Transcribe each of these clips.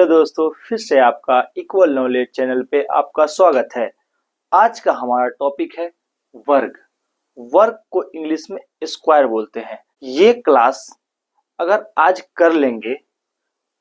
Hello दोस्तों, फिर से आपका इक्वल नॉलेज चैनल पे आपका स्वागत है। आज का हमारा टॉपिक है वर्ग। वर्ग को इंग्लिश में स्क्वायर बोलते हैं। ये क्लास अगर आज कर लेंगे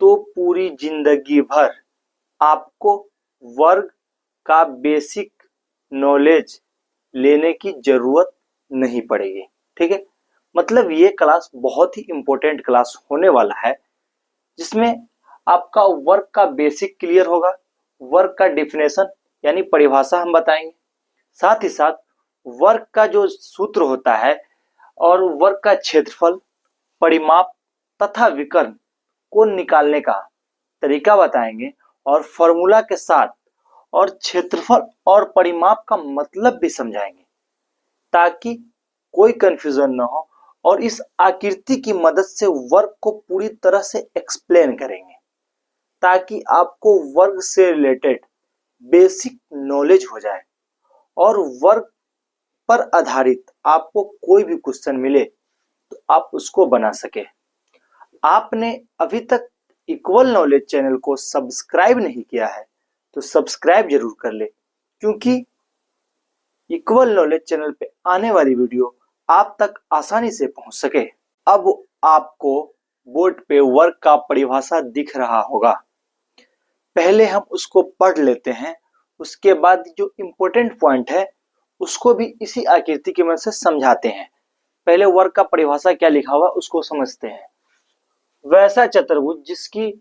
तो पूरी जिंदगी भर आपको वर्ग का बेसिक नॉलेज लेने की जरूरत नहीं पड़ेगी। ठीक है, मतलब ये क्लास बहुत ही इंपॉर्टेंट क्लास होने वाला है, जिसमें आपका वर्क का बेसिक क्लियर होगा। वर्क का डेफिनेशन यानी परिभाषा हम बताएंगे, साथ ही साथ वर्क का जो सूत्र होता है और वर्क का क्षेत्रफल, परिमाप तथा विकर्ण को निकालने का तरीका बताएंगे और फॉर्मूला के साथ और क्षेत्रफल और परिमाप का मतलब भी समझाएंगे, ताकि कोई कंफ्यूजन न हो। और इस आकृति की मदद से वर्क को पूरी तरह से एक्सप्लेन करेंगे, ताकि आपको वर्ग से रिलेटेड बेसिक नॉलेज हो जाए और वर्ग पर आधारित आपको कोई भी क्वेश्चन मिले तो आप उसको बना सके। आपने अभी तक इक्वल नॉलेज चैनल को सब्सक्राइब नहीं किया है तो सब्सक्राइब जरूर कर ले, क्योंकि इक्वल नॉलेज चैनल पे आने वाली वीडियो आप तक आसानी से पहुंच सके। अब आपको बोर्ड पे वर्ग का परिभाषा दिख रहा होगा, पहले हम उसको पढ़ लेते हैं, उसके बाद जो इम्पोर्टेंट पॉइंट है उसको भी इसी आकृति की मदद से समझाते हैं। पहले वर्ग का परिभाषा क्या लिखा हुआ उसको समझते हैं। वैसा चतुर्भुज जिसकी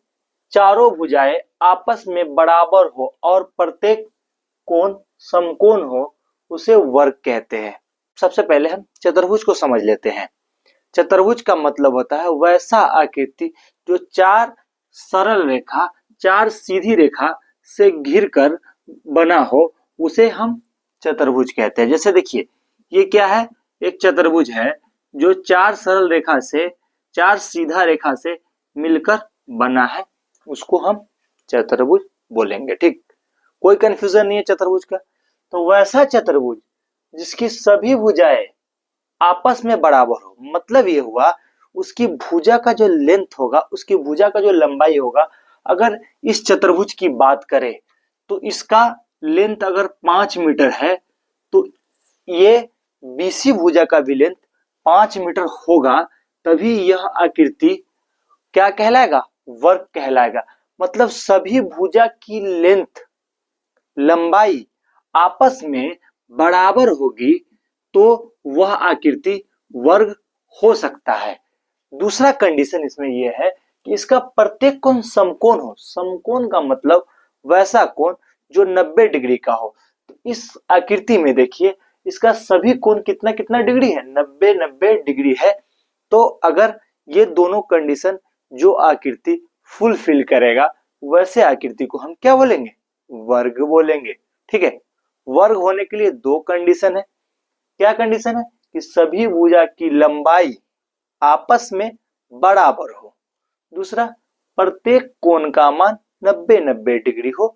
चारों भुजाएं आपस में बराबर हो और प्रत्येक कोण समकोण हो उसे वर्ग कहते हैं। सबसे पहले हम चतुर्भुज को समझ लेते हैं। चतुर्भुज का मतलब होता है वैसा आकृति जो चार सरल रेखा, चार सीधी रेखा से घिर कर बना हो, उसे हम चतुर्भुज कहते हैं। जैसे देखिए, ये क्या है, एक चतुर्भुज है जो चार सरल रेखा से, चार सीधा रेखा से मिलकर बना है, उसको हम चतुर्भुज बोलेंगे। ठीक, कोई कंफ्यूजन नहीं है चतुर्भुज का। तो वैसा चतुर्भुज जिसकी सभी भुजाएं आपस में बराबर हो, मतलब ये हुआ उसकी भुजा का जो लेंथ होगा, उसकी भुजा का जो लंबाई होगा, अगर इस चतुर्भुज की बात करें तो इसका लेंथ अगर 5 मीटर है तो ये बीसी भुजा का भी लेंथ 5 मीटर होगा, तभी यह आकृति क्या कहलाएगा, वर्ग कहलाएगा। मतलब सभी भुजा की लेंथ, लंबाई आपस में बराबर होगी तो वह आकृति वर्ग हो सकता है। दूसरा कंडीशन इसमें यह है कि इसका प्रत्येक कोण समकोण हो। समकोण का मतलब वैसा कोण जो 90 डिग्री का हो। तो इस आकृति में देखिए, इसका सभी कोण कितना कितना डिग्री है, 90 डिग्री है। तो अगर ये दोनों कंडीशन जो आकृति फुलफिल करेगा, वैसे आकृति को हम क्या बोलेंगे, वर्ग बोलेंगे। ठीक है, वर्ग होने के लिए दो कंडीशन है। क्या कंडीशन है कि सभी भुजा की लंबाई आपस में बराबर हो, दूसरा प्रत्येक कोण का मान 90 डिग्री हो,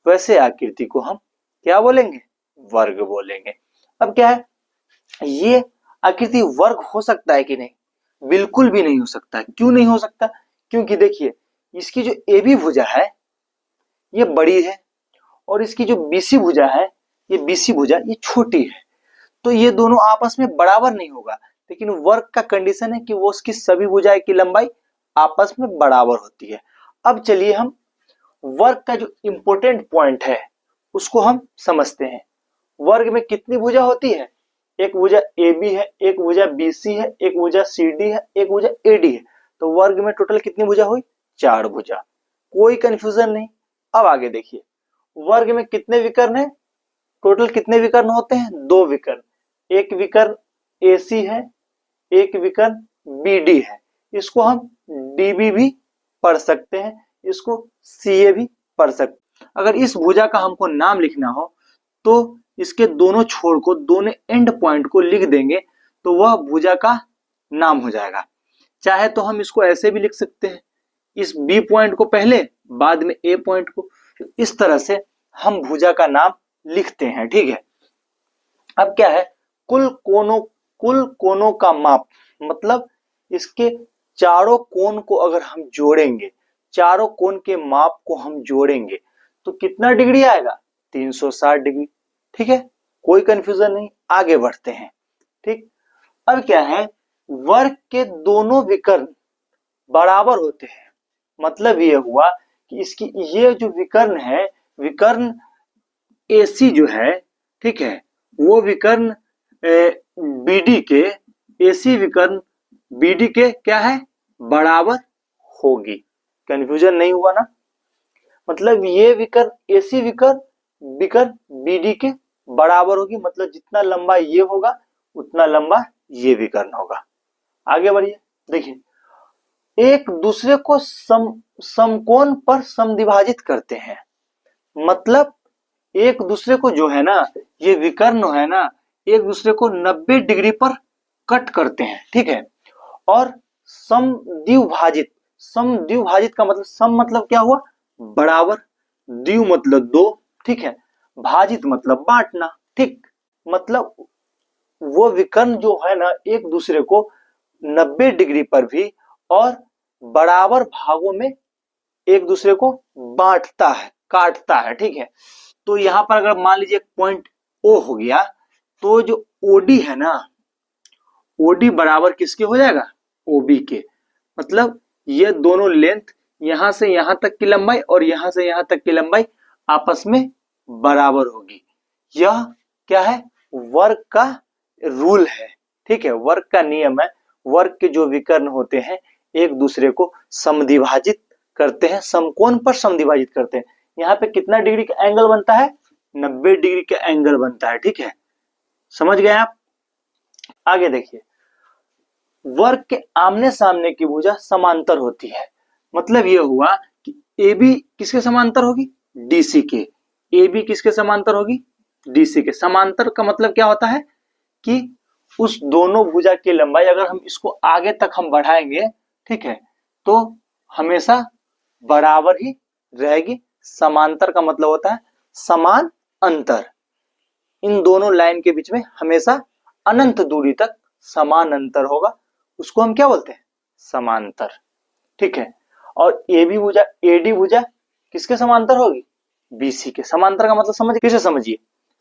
वैसे आकृति को हम क्या बोलेंगे, वर्ग बोलेंगे। अब क्या है, ये आकृति वर्ग हो सकता है कि नहीं, बिल्कुल भी नहीं हो सकता। क्यों नहीं हो सकता, क्योंकि देखिए इसकी जो ए बी भुजा है ये बड़ी है और इसकी जो बीसी भुजा है, ये बीसी भुजा ये छोटी है, तो ये दोनों आपस में बराबर नहीं होगा। लेकिन वर्ग का कंडीशन है कि वो उसकी सभी भुजाएं की लंबाई आपस में बराबर होती है। अब चलिए हम वर्ग का जो इंपॉर्टेंट पॉइंट है उसको हम समझते हैं। वर्ग में कितनी भुजा होती है, एक भुजा ए बी है, एक भुजा बी सी है, एक भुजा सी डी है, एक भुजा ए डी है। तो वर्ग में टोटल कितनी भुजा हुई, 4 भुजा। कोई कंफ्यूजन नहीं। अब आगे देखिए, वर्ग में कितने विकर्ण है, टोटल कितने विकर्ण होते हैं, 2 विकर्ण। एक विकर्ण AC है, एक विकर्ण BD है। इसको हम DB भी पढ़ सकते हैं, इसको CA भी पढ़ सकते हैं। अगर इस भुजा का हमको नाम लिखना हो तो इसके दोनों छोर को, दोनों एंड पॉइंट को लिख देंगे तो वह भुजा का नाम हो जाएगा। चाहे तो हम इसको ऐसे भी लिख सकते हैं, इस B पॉइंट को पहले, बाद में A पॉइंट को। इस तरह से हम भुजा का नाम लिखते हैं। ठीक है, अब क्या है, कुल कोणों का माप, मतलब इसके चारों कोण को अगर हम जोड़ेंगे चारों कोण के माप को हम जोड़ेंगे तो कितना डिग्री आएगा? 360 डिग्री। ठीक है, कोई कंफ्यूजन नहीं, आगे बढ़ते हैं। ठीक, अब क्या है, वर्ग के दोनों विकर्ण बराबर होते हैं। मतलब ये हुआ कि इसकी ये जो विकर्ण है, विकर्ण AC जो है, ठीक है, वो विकर्ण BD के, AC विकर्ण BD के क्या है? बराबर होगी। कंफ्यूजन नहीं हुआ ना? मतलब ये विकर्ण AC विकर्ण BD के बराबर होगी, मतलब जितना लंबा ये होगा उतना लंबा ये विकर्ण होगा। आगे बढ़िए, देखिए, एक दूसरे को समकोण पर समद्विभाजित करते हैं। मतलब एक दूसरे को जो है ना, ये विकर्ण है ना, एक दूसरे को 90 डिग्री पर कट करते हैं। ठीक है, और समद्विभाजित, समद्विभाजित का मतलब, सम मतलब क्या हुआ? बराबर, द्वि मतलब दो, ठीक है, भाजित मतलब बांटना। ठीक, मतलब वो विकर्ण जो है ना, एक दूसरे को 90 डिग्री पर भी और बराबर भागों में एक दूसरे को बांटता है, काटता है। ठीक है, तो यहां पर अगर मान लीजिए पॉइंट O हो गया, तो जो OD है ना, OD बराबर किसके हो जाएगा? OB के। मतलब ये दोनों लेंथ, यहां से यहां तक की लंबाई और यहां से यहां तक की लंबाई आपस में बराबर होगी। यह क्या है? वर्ग का रूल है। ठीक है, वर्ग का नियम है। वर्ग के जो विकर्ण होते हैं एक दूसरे को समद्विभाजित करते हैं, समकोण पर समद्विभाजित करते हैं। यहाँ पे कितना डिग्री का एंगल बनता है? 90 डिग्री का एंगल बनता है। ठीक है, समझ गए आप? आगे देखिए, वर्ग के आमने सामने की भुजा समांतर होती है। मतलब यह हुआ कि AB किसके समांतर होगी? DC के। AB किसके समांतर होगी? DC के। समांतर का मतलब क्या होता है कि उस दोनों भुजा की लंबाई, अगर हम इसको आगे तक हम बढ़ाएंगे, ठीक है, तो हमेशा बराबर ही रहेगी। समांतर का मतलब होता है समान अंतर। इन दोनों लाइन के बीच में हमेशा अनंत दूरी तक समान अंतर होगा, उसको हम क्या बोलते हैं? समांतर। ठीक है, और AB भुजा, AD भुजा किसके समांतर होगी? BC के। समांतर का मतलब समझ, किसे समझिए,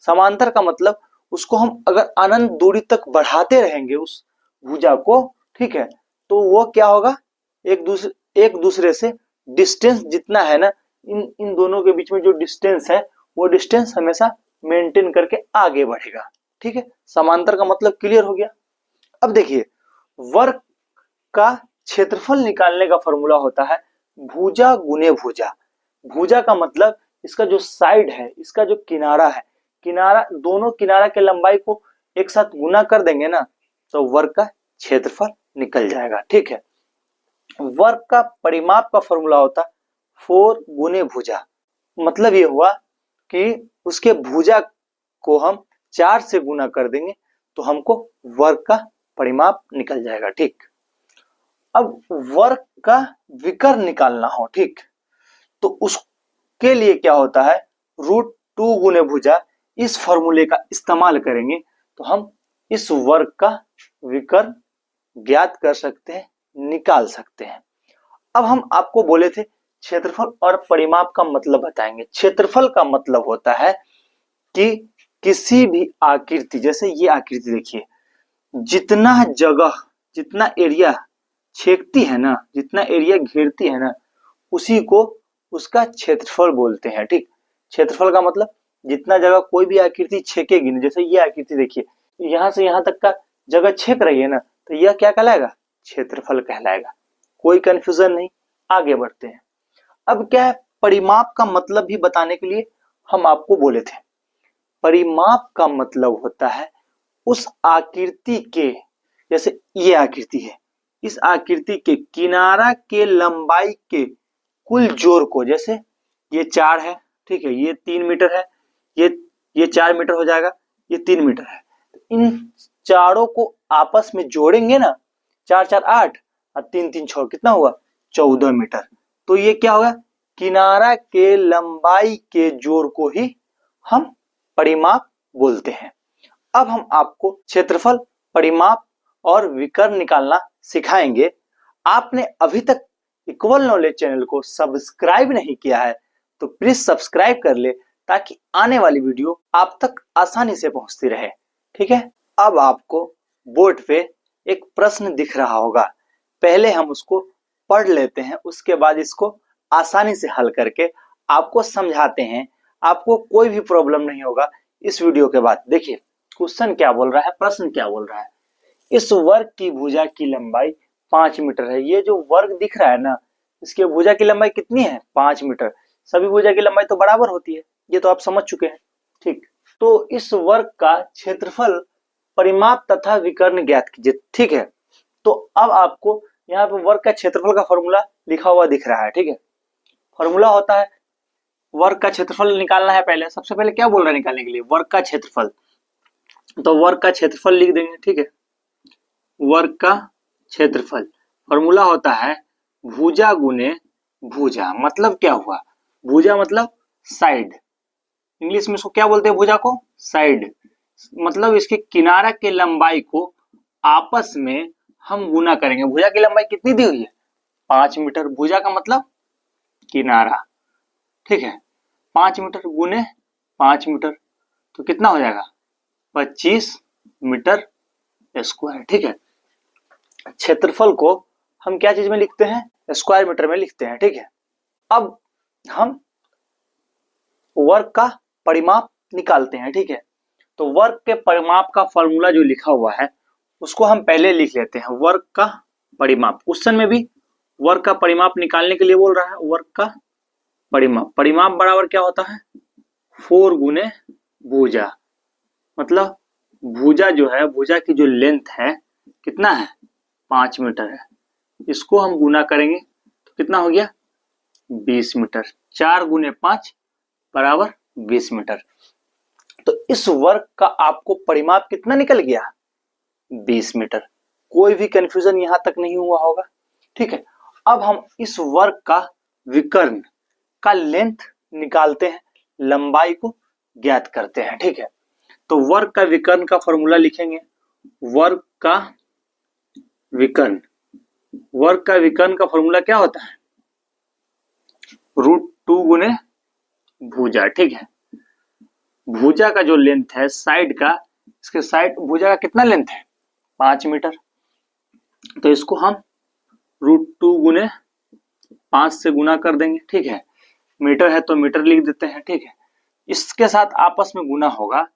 समांतर का मतलब उसको हम अगर अनंत दूरी तक बढ़ाते रहेंगे उस भुजा को, ठीक है, तो वो क्या होगा? एक दूसरे से डिस्टेंस जितना है ना, इन दोनों के बीच में जो डिस्टेंस है, वो डिस्टेंस हमेशा मेंटेन करके आगे बढ़ेगा। ठीक है, समांतर का मतलब क्लियर हो गया। अब देखिए, वर्ग का क्षेत्रफल निकालने का फॉर्मूला होता है भुजा गुने भुजा। भुजा का मतलब इसका जो साइड है, इसका जो किनारा है, किनारा, दोनों किनारा के लंबाई को एक साथ गुना कर देंगे ना, तो वर्ग का क्षेत्रफल निकल जाएगा। ठीक है, वर्ग का परिमाप का फॉर्मूला होता है 4 गुने भुजा। मतलब ये हुआ कि उसके भुजा को हम 4 से गुना कर देंगे तो हमको वर्ग का परिमाप निकल जाएगा। ठीक, अब वर्ग का विकर्ण निकालना हो, ठीक, तो उसके लिए क्या होता है? √2 गुने भुजा। इस फॉर्मूले का इस्तेमाल करेंगे तो हम इस वर्ग का विकर्ण ज्ञात कर सकते हैं, निकाल सकते हैं। अब हम आपको बोले थे क्षेत्रफल और परिमाप का मतलब बताएंगे। क्षेत्रफल का मतलब होता है कि किसी भी आकृति, जैसे ये आकृति देखिए, जितना जगह, जितना एरिया छेकती है ना, जितना एरिया घेरती है ना, उसी को उसका क्षेत्रफल बोलते हैं। ठीक, क्षेत्रफल का मतलब जितना जगह कोई भी आकृति छेकेगी ना, जैसे ये आकृति देखिए, यहां से यहां तक का जगह छेक रही है ना, तो यह क्या कहलाएगा? क्षेत्रफल कहलाएगा। कोई कंफ्यूजन नहीं, आगे बढ़ते हैं। अब क्या है, परिमाप का मतलब भी बताने के लिए हम आपको बोले थे। परिमाप का मतलब होता है उस आकृति के, जैसे ये आकृति है, इस आकृति के किनारा के लंबाई के कुल जोड़ को, जैसे ये 4 है, ठीक है, ये 3 मीटर है, ये 4 मीटर हो जाएगा, ये 3 मीटर है, इन चारों को आपस में जोड़ेंगे ना, 4 4 8 और 3 3 6, कितना हुआ? 14 मीटर। तो ये क्या होगा? किनारा के लंबाई के जोड़ को ही हम परिमाप बोलते हैं। अब हम आपको क्षेत्रफल, परिमाप और विकर्ण निकालना सिखाएंगे। आपने अभी तक इक्वल नॉलेज चैनल को सब्सक्राइब नहीं किया है तो प्लीज सब्सक्राइब कर ले, ताकि आने वाली वीडियो आप तक आसानी से पहुंचती रहे। ठीक है, अब आपको बोर्ड पे एक प्रश्न दिख रहा होगा, पहले हम उसको पढ़ लेते हैं, उसके बाद इसको आसानी से हल करके आपको समझाते हैं। आपको कोई भी प्रॉब्लम नहीं होगा इस वीडियो के बाद। देखिए क्वेश्चन क्या बोल रहा है, प्रश्न क्या बोल रहा है। इस वर्ग की भुजा की लंबाई 5 मीटर है। ये जो वर्ग दिख रहा है ना, इसके भुजा की लंबाई कितनी है? 5 मीटर। सभी भुजा की लंबाई तो बराबर होती है, ये तो आप समझ चुके हैं। ठीक, तो इस वर्ग का क्षेत्रफल, परिमाप तथा विकर्ण ज्ञात कीजिए। ठीक है, तो अब आपको यहाँ पे वर्ग का क्षेत्रफल का फॉर्मूला लिखा हुआ दिख रहा है। ठीक है, फॉर्मूला होता है वर्ग का क्षेत्रफल निकालना है। पहले सबसे पहले क्या बोल रहा है निकालने के लिए? वर्ग का क्षेत्रफल। तो वर्ग का क्षेत्रफल लिख देंगे। ठीक है, वर्ग का क्षेत्रफल फॉर्मूला होता है भुजा गुने भुजा। मतलब क्या हुआ? भुजा मतलब साइड, इंग्लिश में इसको क्या बोलते हैं? भुजा को साइड। मतलब इसके किनारा के लंबाई को आपस में हम गुना करेंगे। भुजा की लंबाई कितनी दी हुई है? 5 मीटर। भुजा का मतलब किनारा। ठीक है, 5 मीटर गुने 5 मीटर तो कितना हो जाएगा? 25 मीटर स्क्वायर। ठीक है, क्षेत्रफल को हम क्या चीज में लिखते हैं? स्क्वायर मीटर में लिखते हैं। ठीक है, अब हम वर्ग का परिमाप निकालते हैं। ठीक है, तो वर्ग के परिमाप का फॉर्मूला जो लिखा हुआ है उसको हम पहले लिख लेते हैं। वर्ग का परिमाप, क्वेश्चन में भी वर्ग का परिमाप निकालने के लिए बोल रहा है। वर्ग का परिमाप, परिमाप बराबर क्या होता है? 4 गुने भुजा। मतलब भुजा जो है, भुजा की जो लेंथ है कितना है? 5 मीटर है। इसको हम गुना करेंगे तो कितना हो गया? 20 मीटर। 4 गुने 5 बराबर 20 मीटर। तो इस वर्ग का आपको परिमाप कितना निकल गया? 20 मीटर। कोई भी कंफ्यूजन यहां तक नहीं हुआ होगा। ठीक है, अब हम इस वर्ग का विकर्ण का लेंथ निकालते हैं, लंबाई को ज्ञात करते हैं। ठीक है, तो वर्ग का विकर्ण का फॉर्मूला लिखेंगे। वर्ग का विकर्ण, वर्ग का विकर्ण का फॉर्मूला क्या होता है? √2 गुने भुजा। ठीक है, भुजा का जो लेंथ है साइड का, इसके साइड भुजा का कितना लेंथ है? 5 मीटर। तो इसको हम √2 गुने 5 से गुना कर देंगे। ठीक है, मीटर है तो मीटर लिख देते हैं। ठीक है, इसके साथ आपस में गुना होगा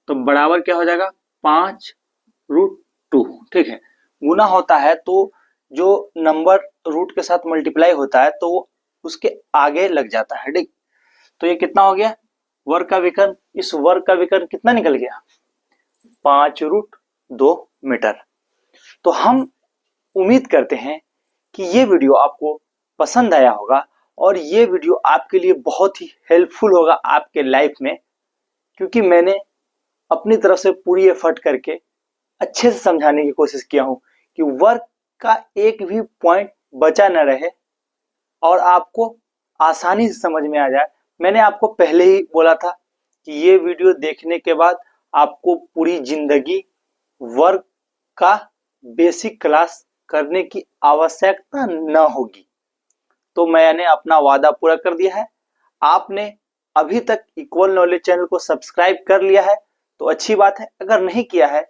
तो बराबर क्या हो जाएगा? 5√2। ठीक है, गुना होता है तो जो नंबर रूट के साथ मल्टीप्लाई होता है तो वो उसके आगे लग जाता है। ठीक, तो ये कितना हो गया? वर्ग का विकर्ण। इस वर्ग का विकर्ण कितना निकल गया? 5√2 मीटर। तो हम उम्मीद करते हैं कि ये वीडियो आपको पसंद आया होगा और ये वीडियो आपके लिए बहुत ही हेल्पफुल होगा आपके लाइफ में, क्योंकि मैंने अपनी तरफ से पूरी एफर्ट करके अच्छे से समझाने की कोशिश किया हूं कि वर्ग का एक भी पॉइंट बचा न रहे और आपको आसानी से समझ में आ जाए। मैंने आपको पहले ही बोला था कि ये वीडियो देखने के बाद आपको पूरी जिंदगी वर्ग का बेसिक क्लास करने की आवश्यकता न होगी। तो मैंने अपना वादा पूरा कर दिया है। आपने अभी तक इक्वल नॉलेज चैनल को सब्सक्राइब कर लिया है तो अच्छी बात है, अगर नहीं किया है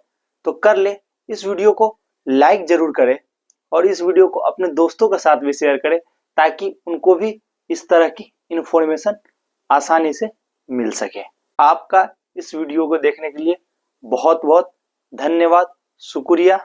तो कर ले। इस वीडियो को लाइक जरूर करें और इस वीडियो को अपने दोस्तों के साथ भी शेयर करें, ताकि उनको भी इस तरह की इंफॉर्मेशन आसानी से मिल सके। आपका इस वीडियो को देखने के लिए बहुत बहुत धन्यवाद, शुक्रिया।